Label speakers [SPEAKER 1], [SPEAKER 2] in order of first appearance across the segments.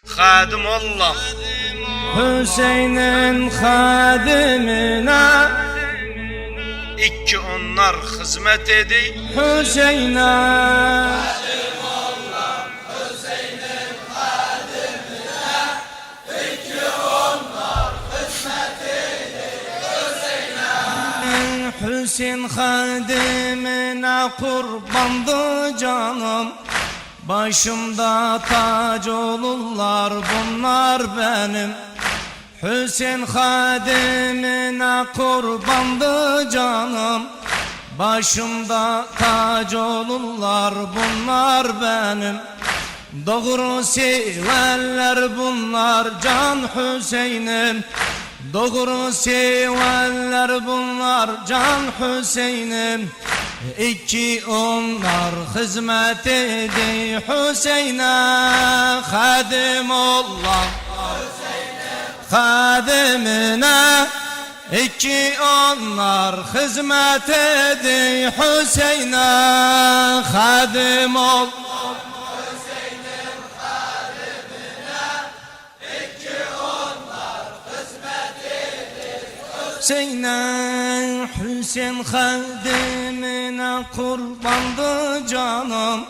[SPEAKER 1] Xadim Allah
[SPEAKER 2] Hüseyin'in xadimine
[SPEAKER 1] İki onlar hizmet edi.
[SPEAKER 2] Hüseyin'e Hüseyin xadimine kurbandı canım. Başımda tac olurlar bunlar benim. Hüseyin xadimine kurbandı canım. Başımda tac olurlar bunlar benim. Doğru severler bunlar can Hüseyin'im. Doğru severler bunlar can Hüseyin'im. İki onlar hizmet edi Hüseyin'e. Hadim Allah hadimine. İki onlar hizmet edi Hüseyin'e. Hadim Allah Hüseyin'e. Hüseyin xadimine kurbandı canım.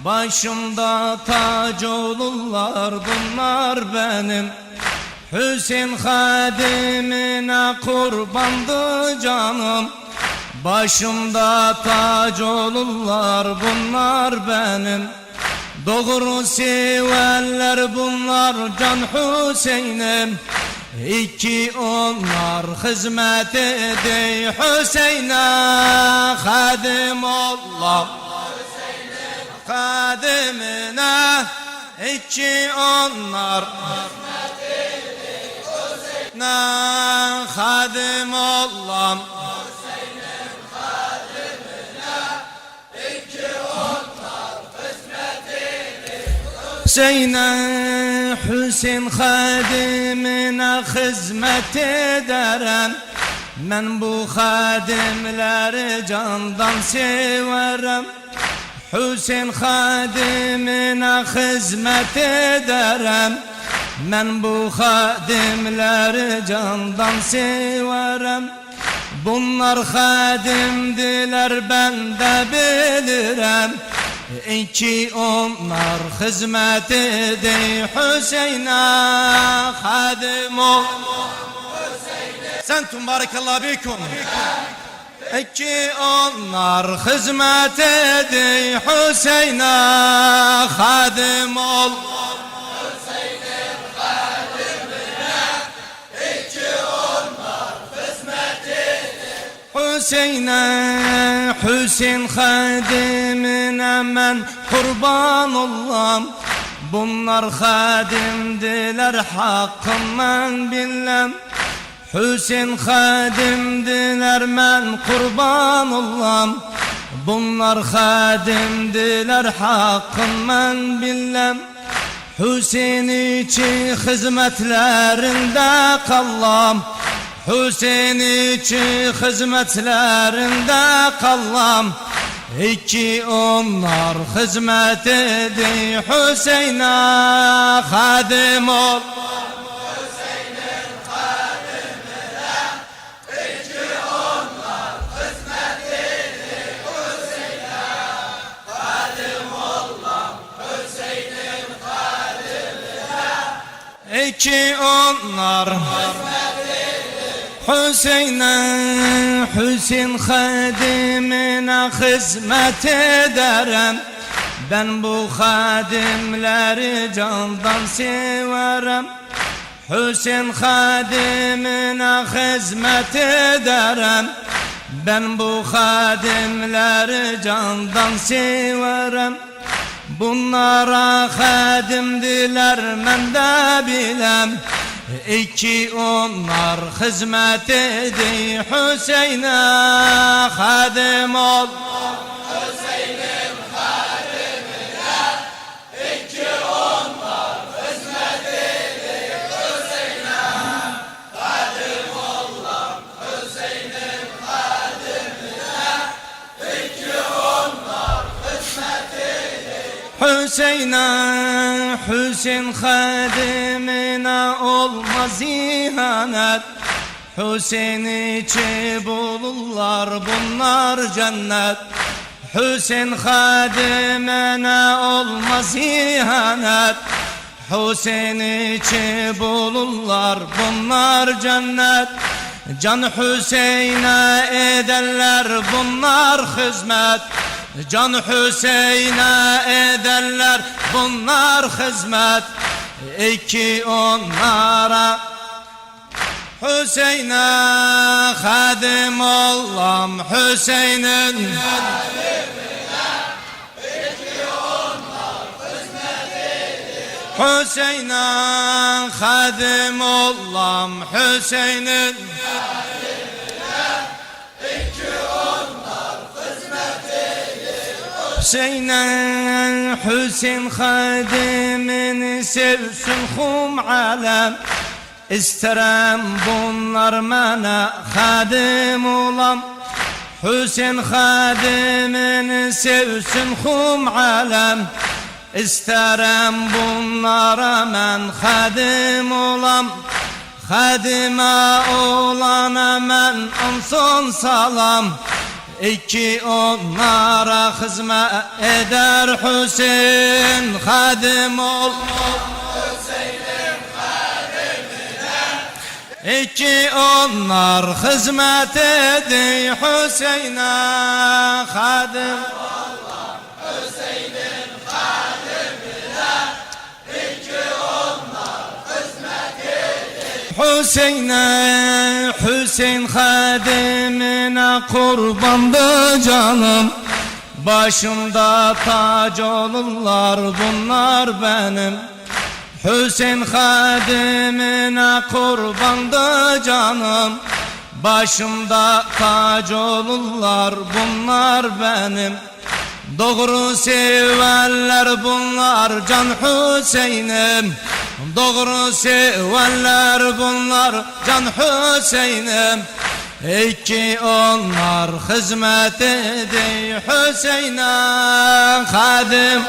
[SPEAKER 2] Başımda tac olurlar bunlar benim. Hüseyin xadimine kurbandı canım. Başımda tac olurlar bunlar benim. Doğru severler bunlar can Hüseyin'im. İki onlar hizmet edi Hüseyin'e. Hadim Allah hadimine. İki onlar hizmet edi Hüseyin'e. Hadim Allah Hüseyin'e. Hüseyin xadimine hizmet ederim. Ben bu xadimleri candan severim. Hüseyin xadimine hizmet ederim. Ben bu xadimleri candan severim. Bunlar xadimdiler ben de bilirim. İki onlar hizmet edi Hüseyin'e. Hadim ol Sentum barakallahu bikum. İki onlar hizmet edi Hüseyin'e. Hadim ol Hüseyin'e. Hüseyin xadimine ben kurban olam. Bunlar xadimdiler hakkım ben bilem. Hüseyin xadimdiler ben kurban olam. Bunlar xadimdiler hakkım ben bilem. Hüseyin için hizmetlerinde kallam. Hüseyin için hizmetlerinde kallam. İki onlar hizmet edi Hüseyin'e. Hadim ol Hüseyin'in hadimine. İki onlar hizmet edi Hüseyin'e. Hadim olam Hüseyin'in hadimine. İki onlar Hüseyin'e. Hüseyin xadimine hizmet ederim. Ben bu xadimleri candan severim. Hüseyin xadimine hizmet ederim. Ben bu xadimleri candan severim. Bunlara xadimdiler men de bilem. İki onlar hizmet edi Hüseyin'e. Hadim ol Hüseyin'in hadimine. İki onlar hizmet edi Hüseyin'e. Hadim olam Hüseyin'in hadimine. İki onlar hizmet edi Hüseyin'e, Hüseyin hadimine olmaz ihanet. Hüseyin içi bulurlar bunlar cennet. Hüseyin hadimine olmaz ihanet. Hüseyin içi bulurlar bunlar cennet. Can Hüseyin'e ederler bunlar hizmet. Can Hüseyin'e ederler bunlar hizmet. İki onlara Hüseyin'e hadim olam Hüseyin'in Hüseyin'e hadim olam Hüseyin'in Hüseyin'e Hüseyin hadimini sevsin hum alem. İsterem bunlar mana hadim olam. Hüseyin hadimini sevsin hum alem. İsterem bunlara men hadim olam. Hadime olana men anson salam. İki onlara hizmet eder Hüseyin hadim ol. Hüseyin'in hadimine İki onlar hizmet eder Hüseyin'e hadim Allah Hüseyin'in hadimine İki onlar hizmet eder Hüseyin'e Hüseyin hadimine kurbandı canım. Başımda tac olurlar bunlar benim. Hüseyin hadimine kurbandı canım. Başımda tac olurlar bunlar benim. Doğru severler bunlar can Hüseyin'im. Doğru severler bunlar can Hüseyin'im. İki onlar hizmet eder Hüseyin'e hadim